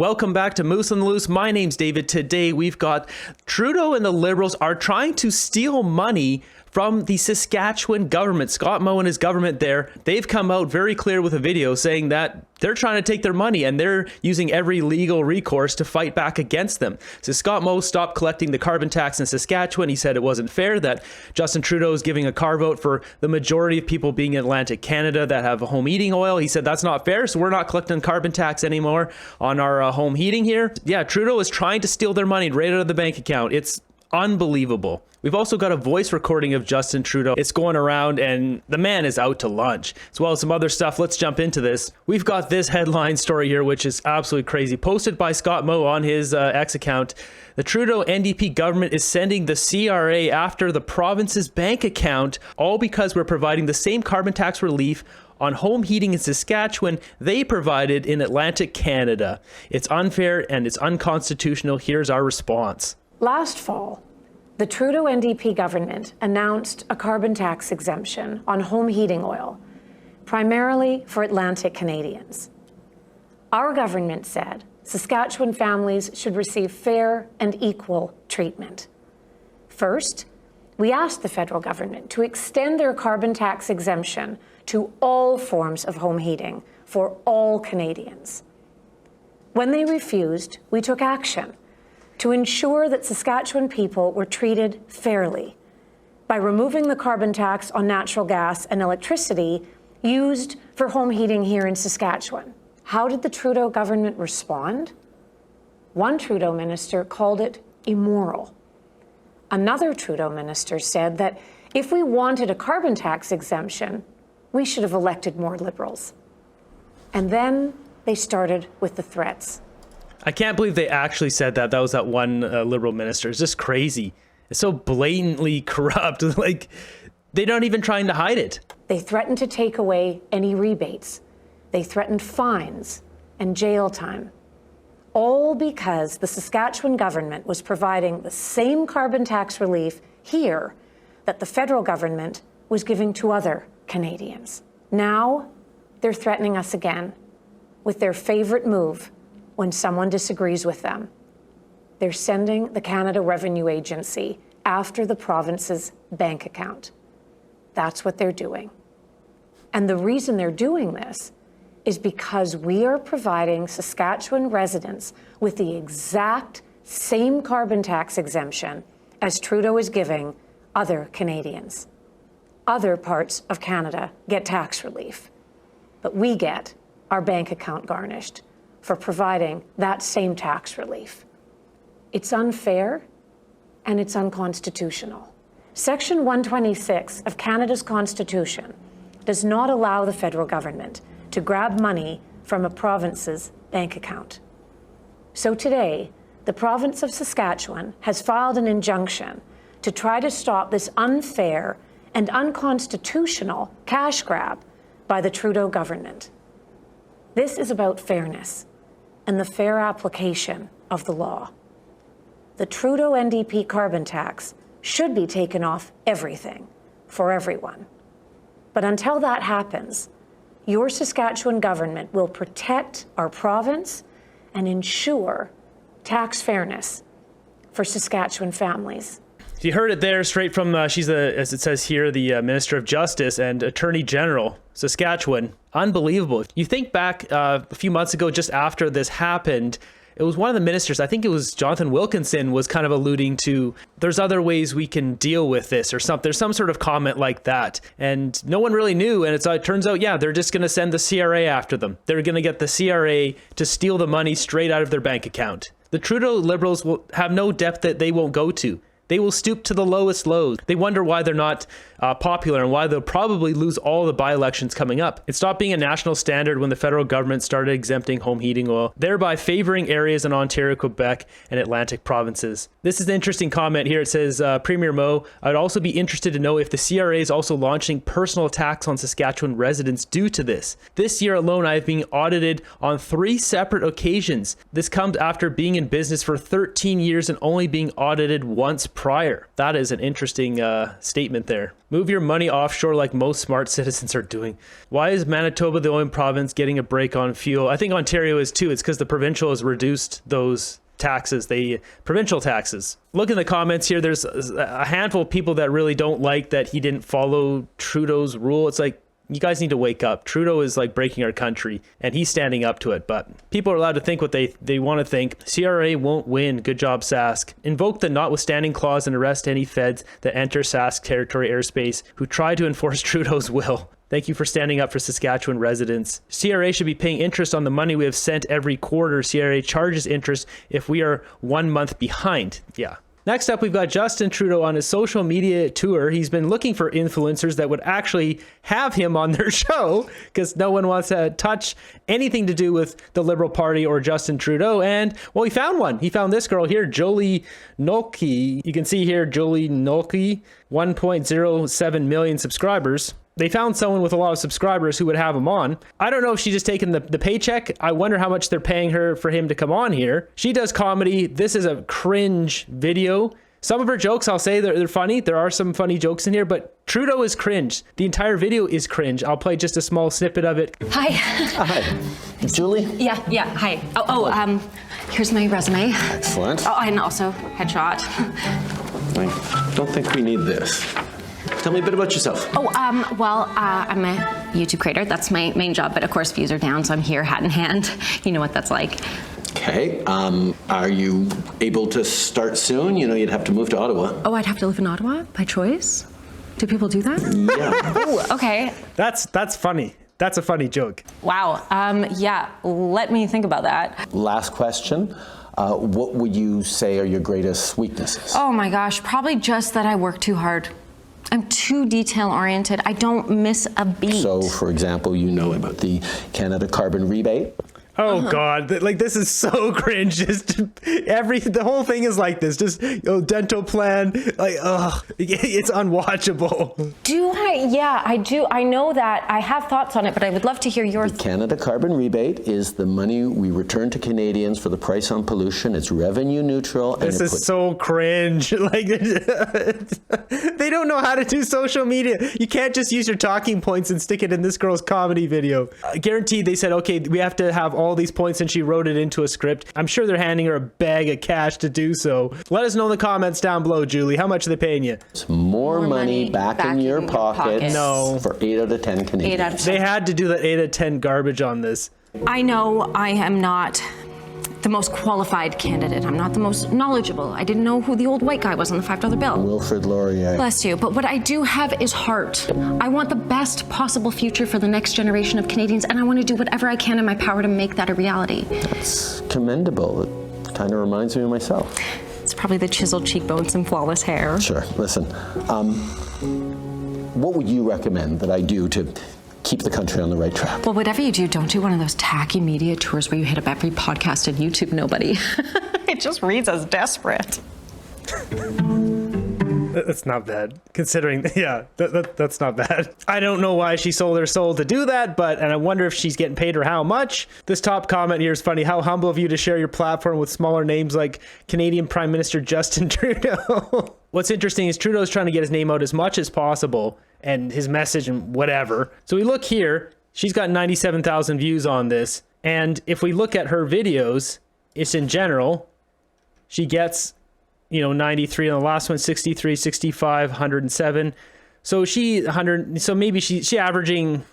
Welcome back to Moose on the Loose. My name's David. Today we've got Trudeau and the Liberals are trying to steal money from the Saskatchewan government. Scott Moe and his government there, they've come out very clear with a video saying that they're trying to take their money and they're using every legal recourse to fight back against them. So Scott Moe stopped collecting the carbon tax in Saskatchewan. He said it wasn't fair that Justin Trudeau is giving a car vote for the majority of people being in Atlantic Canada that have home heating oil. He said that's not fair, so we're not collecting carbon tax anymore on our home heating here. Yeah, Trudeau is trying to steal their money right out of the bank account. It's unbelievable. We've also got a voice recording of Justin Trudeau. It's going around and the man is out to lunch, as well as some other stuff. Let's jump into this. We've got this headline story here, which is absolutely crazy. Posted by Scott Moe on his X account. The Trudeau NDP government is sending the CRA after the province's bank account, all because we're providing the same carbon tax relief on home heating in Saskatchewan they provided in Atlantic Canada. It's unfair and it's unconstitutional. Here's our response. Last fall, the Trudeau NDP government announced a carbon tax exemption on home heating oil, primarily for Atlantic Canadians. Our government said Saskatchewan families should receive fair and equal treatment. First, we asked the federal government to extend their carbon tax exemption to all forms of home heating for all Canadians. When they refused, we took action to ensure that Saskatchewan people were treated fairly by removing the carbon tax on natural gas and electricity used for home heating here in Saskatchewan. How did the Trudeau government respond? One Trudeau minister called it immoral. Another Trudeau minister said that if we wanted a carbon tax exemption, we should have elected more Liberals. And then they started with the threats. I can't believe they actually said that. That was that one Liberal minister. It's just crazy. It's so blatantly corrupt. Like, they're not even trying to hide it. They threatened to take away any rebates. They threatened fines and jail time. All because the Saskatchewan government was providing the same carbon tax relief here that the federal government was giving to other Canadians. Now, they're threatening us again with their favorite move when someone disagrees with them. They're sending the Canada Revenue Agency after the province's bank account. That's what they're doing. And the reason they're doing this is because we are providing Saskatchewan residents with the exact same carbon tax exemption as Trudeau is giving other Canadians. Other parts of Canada get tax relief, but we get our bank account garnished for providing that same tax relief. It's unfair and it's unconstitutional. Section 126 of Canada's Constitution does not allow the federal government to grab money from a province's bank account. So today, the province of Saskatchewan has filed an injunction to try to stop this unfair and unconstitutional cash grab by the Trudeau government. This is about fairness and the fair application of the law. The Trudeau NDP carbon tax should be taken off everything for everyone. But until that happens, your Saskatchewan government will protect our province and ensure tax fairness for Saskatchewan families. You heard it there straight from, she's as it says here, the Minister of Justice and Attorney General, Saskatchewan. Unbelievable. You think back a few months ago, just after this happened, it was one of the ministers, I think it was Jonathan Wilkinson, was kind of alluding to, there's other ways we can deal with this or something. There's some sort of comment like that. And no one really knew. And it turns out, yeah, they're just going to send the CRA after them. They're going to get the CRA to steal the money straight out of their bank account. The Trudeau Liberals will have no depth that they won't go to. They will stoop to the lowest lows. They wonder why they're not popular and why they'll probably lose all the by-elections coming up. It stopped being a national standard when the federal government started exempting home heating oil, thereby favoring areas in Ontario, Quebec, and Atlantic provinces. This is an interesting comment here. It says, Premier Moe, I'd also be interested to know if the CRA is also launching personal attacks on Saskatchewan residents due to this. This year alone, I have been audited on 3 separate occasions. This comes after being in business for 13 years and only being audited once prior. That is an interesting statement there. Move your money offshore like most smart citizens are doing. Why is Manitoba the only province getting a break on fuel? I think Ontario is too. It's because the provincial has reduced those taxes, the provincial taxes. Look in the comments here. There's a handful of people that really don't like that he didn't follow Trudeau's rule. It's like, you guys need to wake up. Trudeau is like breaking our country and he's standing up to it, but people are allowed to think what they want to think. CRA won't win. Good job, Sask. Invoke the notwithstanding clause and arrest any feds that enter Sask territory airspace who try to enforce Trudeau's will. Thank you for standing up for Saskatchewan residents. CRA should be paying interest on the money we have sent every quarter. CRA charges interest if we are 1 month behind. Yeah. Next up, we've got Justin Trudeau on his social media tour. He's been looking for influencers that would actually have him on their show because no one wants to touch anything to do with the Liberal Party or Justin Trudeau. And, well, he found one. He found this girl here, Jolie Nolke. You can see here, Jolie Nolke, 1.07 million subscribers. They found someone with a lot of subscribers who would have him on. I don't know if she's just taking the paycheck. I wonder how much they're paying her for him to come on here. She does comedy. This is a cringe video. Some of her jokes, I'll say they're funny. There are some funny jokes in here, but Trudeau is cringe. The entire video is cringe. I'll play just a small snippet of it. Hi. Hi. Julie? Yeah, hi. Here's my resume. Excellent. Oh, and also headshot. I don't think we need this. Tell me a bit about yourself. I'm a YouTube creator. That's my main job, but of course views are down, so I'm here hat in hand. You know what that's like. Okay. Are you able to start soon? You know, you'd have to move to Ottawa. Oh, I'd have to live in Ottawa by choice? Do people do that? Yeah. Oh, okay. That's funny. That's a funny joke. Wow. Yeah, let me think about that. Last question. What would you say are your greatest weaknesses? Oh my gosh, probably just that I work too hard. I'm too detail-oriented. I don't miss a beat. So, for example, you know about the Canada carbon rebate. Oh God, like this is so cringe. Just the whole thing is like this. Just dental plan, like it's unwatchable. Do I? Yeah, I do. I know that. I have thoughts on it, but I would love to hear your. The Canada carbon rebate is the money we return to Canadians for the price on pollution. It's revenue neutral. This is so cringe. Like they don't know how to do social media. You can't just use your talking points and stick it in this girl's comedy video. Guaranteed, they said, okay, we have to have all these points, and she wrote it into a script. I'm sure they're handing her a bag of cash to do so. Let us know in the comments down below, Julie. How much are they paying you? It's more money back in your pocket. No. For 8 out of 10 Canadians. 8 out of 10. They had to do that 8 out of 10 garbage on this. I know I am not the most qualified candidate. I'm not the most knowledgeable. I didn't know who the old white guy was on the $5 bill. Wilfrid Laurier. Bless you. But what I do have is heart. I want the best possible future for the next generation of Canadians, and I want to do whatever I can in my power to make that a reality. That's commendable. It kind of reminds me of myself. It's probably the chiseled cheekbones and flawless hair. Sure. Listen, what would you recommend that I do to keep the country on the right track? Well, whatever you do, don't do one of those tacky media tours where you hit up every podcast and YouTube nobody. It just reads as desperate. That's not bad, considering, yeah, that's not bad. I don't know why she sold her soul to do that, and I wonder if she's getting paid or how much. This top comment here is funny. How humble of you to share your platform with smaller names like Canadian Prime Minister Justin Trudeau. What's interesting is Trudeau's trying to get his name out as much as possible and his message and whatever. So we look here, she's got 97,000 views on this. And if we look at her videos, it's in general, she gets 93 on the last one, 63, 65, 107. So maybe she averaging,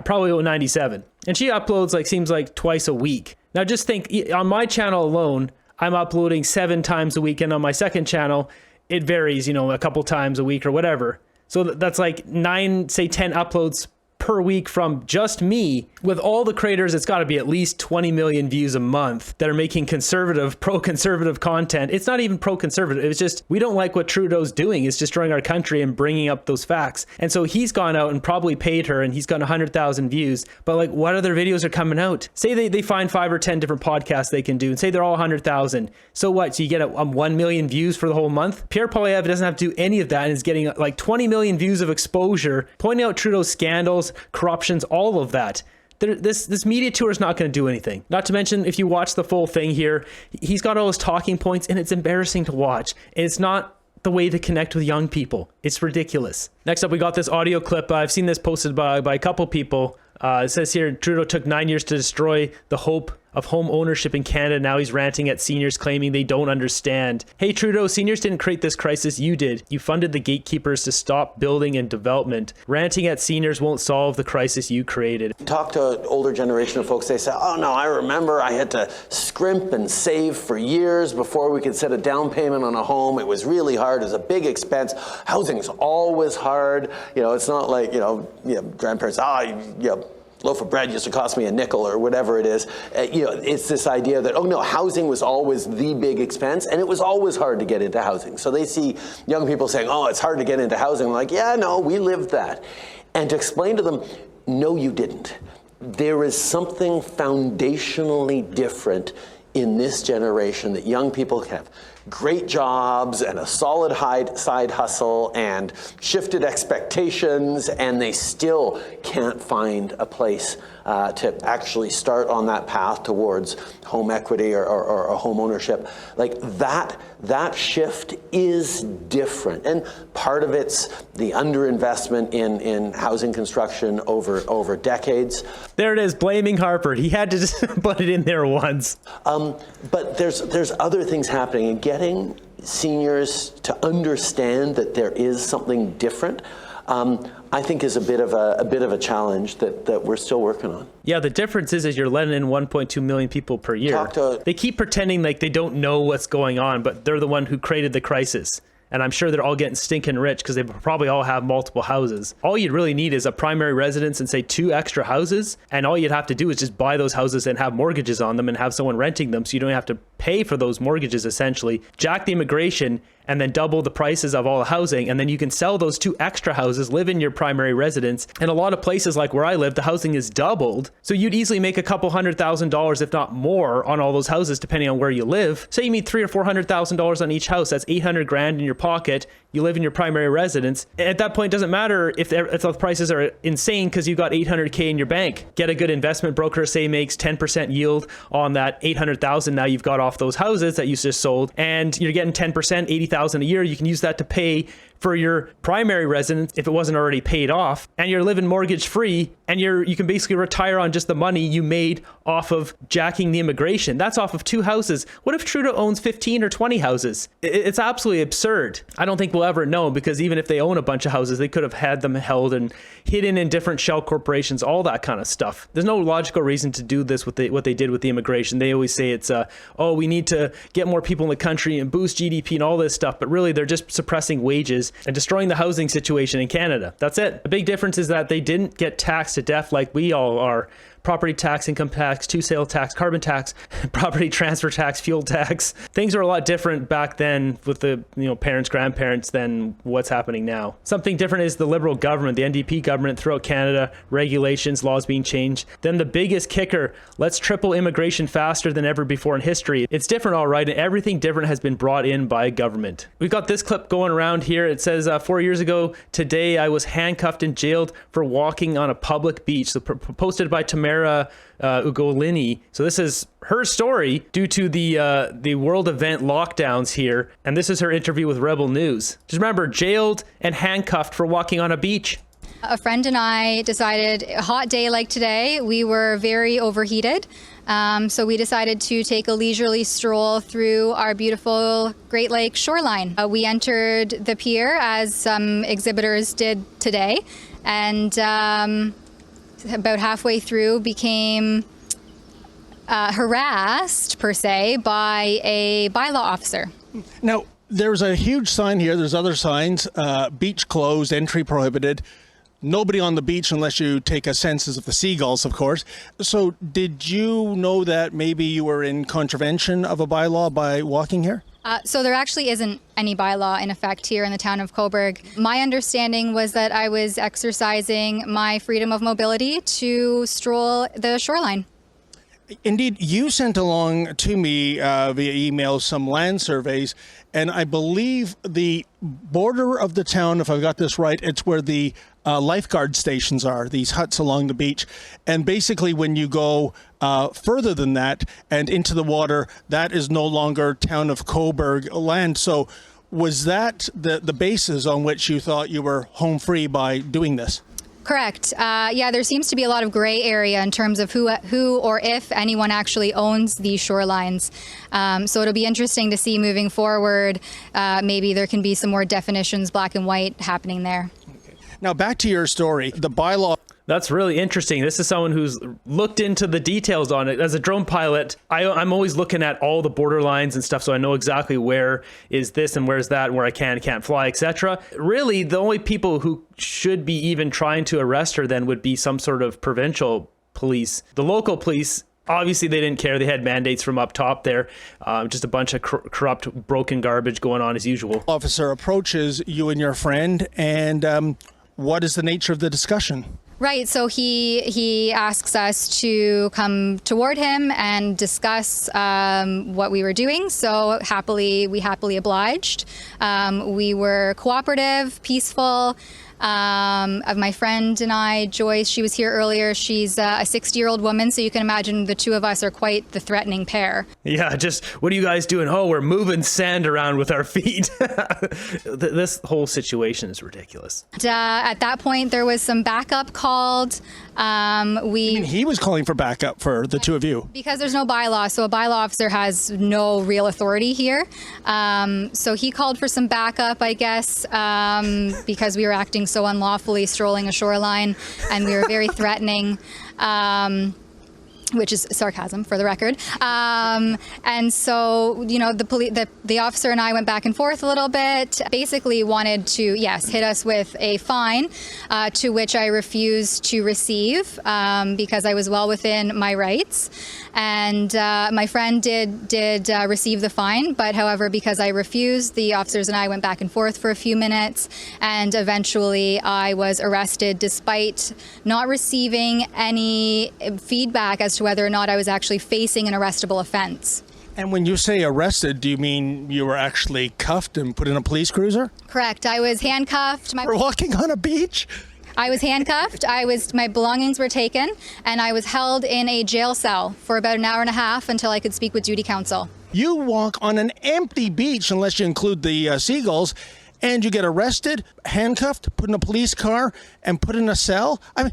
probably 97. And she uploads seems like twice a week. Now just think, on my channel alone, I'm uploading 7 times a week. And on my second channel, it varies, a couple times a week or whatever. So that's like 10 uploads per week from just me. With all the creators, it's got to be at least 20 million views a month that are making pro-conservative content. It's not even pro-conservative. It's just, we don't like what Trudeau's doing. It's destroying our country and bringing up those facts. And so he's gone out and probably paid her, and he's got 100,000 views. But what other videos are coming out? Say they find 5 or 10 different podcasts they can do, and say they're all 100,000. So what? So you get 1 million views for the whole month? Pierre Poilievre doesn't have to do any of that and is getting 20 million views of exposure, pointing out Trudeau's scandals, corruptions, all of that. This media tour is not going to do anything. Not to mention, if you watch the full thing here, he's got all his talking points and it's embarrassing to watch. And it's not the way to connect with young people. It's ridiculous. Next up, we got this audio clip. I've seen this posted by a couple people. It says here, Trudeau took 9 years to destroy the hope of home ownership in Canada. Now he's ranting at seniors, claiming they don't understand. Hey, Trudeau, seniors didn't create this crisis. You did. You funded the gatekeepers to stop building and development. Ranting at seniors won't solve the crisis you created. Talk to an older generation of folks, they say, oh no, I remember I had to scrimp and save for years before we could set a down payment on a home. It was really hard. It was a big expense. Housing's always hard. It's not like, grandparents, loaf of bread used to cost me a nickel or whatever it is. It's this idea that, oh no, housing was always the big expense, and it was always hard to get into housing. So they see young people saying, oh, it's hard to get into housing. I'm like, yeah, no, we lived that. And to explain to them, no, you didn't. There is something foundationally different in this generation, that young people have great jobs and a solid side hustle and shifted expectations, and they still can't find a place to actually start on that path towards home equity or home ownership. Like that shift is different. And part of it's the underinvestment in housing construction over decades. There it is, blaming Harper. He had to just put it in there once. But there's other things happening, and getting seniors to understand that there is something different, I think is a bit of a challenge that we're still working on. Yeah, the difference is you're letting in 1.2 million people per year. They keep pretending like they don't know what's going on, but they're the one who created the crisis. And I'm sure they're all getting stinking rich because they probably all have multiple houses. All you'd really need is a primary residence and say 2 extra houses. And all you'd have to do is just buy those houses and have mortgages on them and have someone renting them, so you don't have to pay for those mortgages, essentially. Jack the immigration and then double the prices of all the housing. And then you can sell those 2 extra houses, live in your primary residence. In a lot of places like where I live, the housing is doubled. So you'd easily make a couple $100,000, if not more, on all those houses, depending on where you live. Say you need $300,000 or $400,000 on each house. That's $800,000 in your pocket. You live in your primary residence. At that point, it doesn't matter if the prices are insane because you got $800K in your bank. Get a good investment broker, say makes 10% yield on that $800,000 now you've got off those houses that you just sold, and you're getting 10%, $80,000 a year. You can use that to pay for your primary residence if it wasn't already paid off, and you're living mortgage free, and you can basically retire on just the money you made off of jacking the immigration. That's off of 2 houses. What if Trudeau owns 15 or 20 houses? It's absolutely absurd. I don't think we'll ever know, because even if they own a bunch of houses, they could have had them held and hidden in different shell corporations, all that kind of stuff. There's no logical reason to do this with what they did with the immigration. They always say it's, we need to get more people in the country and boost GDP and all this stuff, but really they're just suppressing wages and destroying the housing situation in Canada. That's it. The big difference is that they didn't get taxed to death like we all are. Property tax, income tax, sale tax, carbon tax, property transfer tax, fuel tax. Things are a lot different back then with the parents, grandparents than what's happening now. Something different is the Liberal government, the NDP government throughout Canada, regulations, laws being changed. Then the biggest kicker, let's triple immigration faster than ever before in history. It's different, all right, and everything different has been brought in by government. We've got this clip going around here. It says, 4 years ago today, I was handcuffed and jailed for walking on a public beach. So posted by Tamara Ugolini. So this is her story due to the world event lockdowns here. And this is her interview with Rebel News. Just remember, jailed and handcuffed for walking on a beach. A friend and I decided, a hot day like today, we were very overheated. So we decided to take a leisurely stroll through our beautiful Great Lakes shoreline. We entered the pier as some exhibitors did today, and about halfway through became harassed, per se, by a bylaw officer. Now, there's a huge sign here. There's other signs. Beach closed, entry prohibited. Nobody on the beach unless you take a census of the seagulls, of course. So did you know that maybe you were in contravention of a bylaw by walking here? So there actually isn't any bylaw in effect here in the town of Cobourg. My understanding was that I was exercising my freedom of mobility to stroll the shoreline. Indeed, you sent along to me via email some land surveys, and I believe the border of the town, if I've got this right, it's where the lifeguard stations are, these huts along the beach. And basically when you go further than that and into the water, that is no longer town of Cobourg land. So Was that the basis on which you thought you were home free by doing this? Correct. Yeah, there seems to be a lot of gray area in terms of who or if anyone actually owns these shorelines. So it'll be interesting to see moving forward. Maybe there can be some more definitions, black and white, happening there. Now, back to your story, the bylaw. That's really interesting. This is someone who's looked into the details on it. As a drone pilot, I'm always looking at all the border lines and stuff, so I know exactly where is this and where's that, and where I can and can't fly, etc. Really, the only people who should be even trying to arrest her then would be some sort of provincial police. The local police, obviously they didn't care. They had mandates from up top there. Just a bunch of corrupt, broken garbage going on as usual. Officer approaches you and your friend, and what is the nature of the discussion? Right, so he asks us to come toward him and discuss what we were doing. So we happily obliged. We were cooperative, peaceful. Of my friend and I, Joyce, she was here earlier. She's a 60-year-old woman, so you can imagine the two of us are quite the threatening pair. Yeah, just, what are you guys doing? Oh, we're moving sand around with our feet. This whole situation is ridiculous. At that point, there was some backup called. He was calling for backup for the two of you. Because there's no bylaw, so a bylaw officer has no real authority here. So he called for some backup, I guess, because we were acting so unlawfully, strolling a shoreline, and we were very threatening. Which is sarcasm, for the record. And so, you know, the officer and I went back and forth a little bit. Basically wanted to, yes, hit us with a fine, to which I refused to receive because I was well within my rights. And my friend did receive the fine, but however, because I refused, the officers and I went back and forth for a few minutes, and eventually I was arrested despite not receiving any feedback as to whether or not I was actually facing an arrestable offense. And when you say arrested, do you mean you were actually cuffed and put in a police cruiser? Correct. I was handcuffed. For walking on a beach? I was handcuffed. My belongings were taken, and I was held in a jail cell for about an hour and a half until I could speak with duty counsel. You walk on an empty beach, unless you include the seagulls, and you get arrested, handcuffed, put in a police car, and put in a cell? I mean,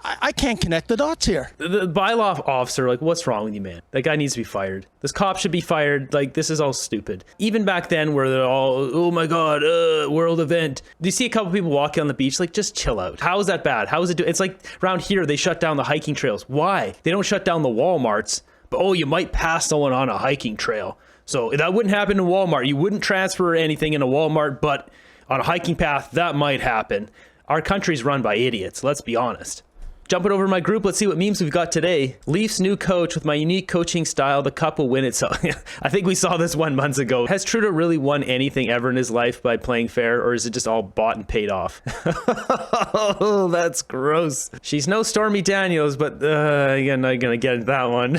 I can't connect the dots here. The bylaw officer, like, what's wrong with you, man? That guy needs to be fired. This cop should be fired. Like, this is all stupid. Even back then where they're all, oh my God, world event. Do you see a couple people walking on the beach? Like, just chill out. How is that bad? How is it It's like around here, they shut down the hiking trails. Why? They don't shut down the Walmarts, but oh, you might pass someone on a hiking trail. So that wouldn't happen in Walmart. You wouldn't transfer anything in a Walmart, but on a hiking path, that might happen. Our country's run by idiots, let's be honest. Jumping over to my group, let's see what memes we've got today. Leafs new coach with my unique coaching style, the cup will win itself. I think we saw this 1 month ago. Has Trudeau really won anything ever in his life by playing fair, or is it just all bought and paid off? Oh, that's gross. She's no Stormy Daniels, but again, I'm gonna get into that one.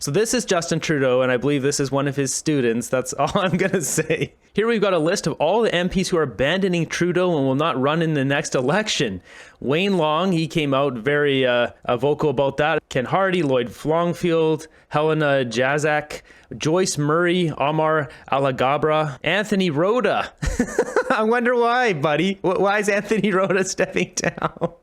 So this is Justin Trudeau, and I believe this is one of his students. That's all I'm gonna say. Here we've got a list of all the MPs who are abandoning Trudeau and will not run in the next election. Wayne Long, he came out very vocal about that. Ken Hardy, Lloyd Flongfield, Helena Jazak, Joyce Murray, Omar Alagabra, Anthony Rhoda. I wonder why, buddy. Why is Anthony Rhoda stepping down?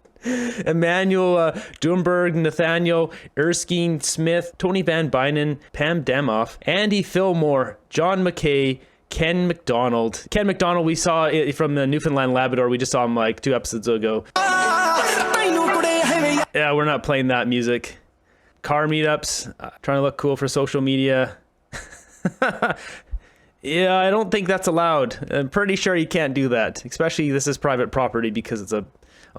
Emmanuel Doomberg, Nathaniel Erskine Smith, Tony Van Bynen, Pam Demoff, Andy Fillmore, John McKay, Ken McDonald. Ken McDonald, we saw it from the Newfoundland Labrador. We just saw him like 2 episodes ago. Yeah, we're not playing that music. Car meetups, trying to look cool for social media. Yeah, I don't think that's allowed. I'm pretty sure you can't do that. Especially this is private property because it's a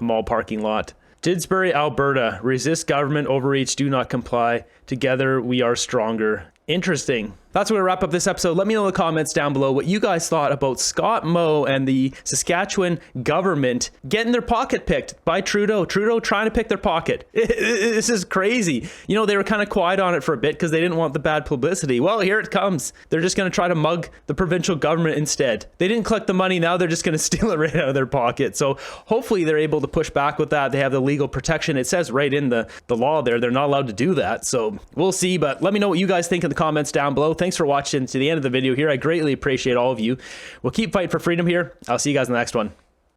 mall parking lot. Didsbury, Alberta. Resist government overreach, do not comply. Together we are stronger. Interesting. That's where we wrap up this episode. Let me know in the comments down below what you guys thought about Scott Moe and the Saskatchewan government getting their pocket picked by Trudeau. Trudeau trying to pick their pocket. This is crazy. You know, they were kind of quiet on it for a bit because they didn't want the bad publicity. Well, here it comes. They're just going to try to mug the provincial government instead. They didn't collect the money. Now they're just going to steal it right out of their pocket. So hopefully they're able to push back with that. They have the legal protection. It says right in the law there, they're not allowed to do that. So we'll see. But let me know what you guys think in the comments down below. Thanks for watching to the end of the video here. I greatly appreciate all of you. We'll keep fighting for freedom here. I'll see you guys in the next one.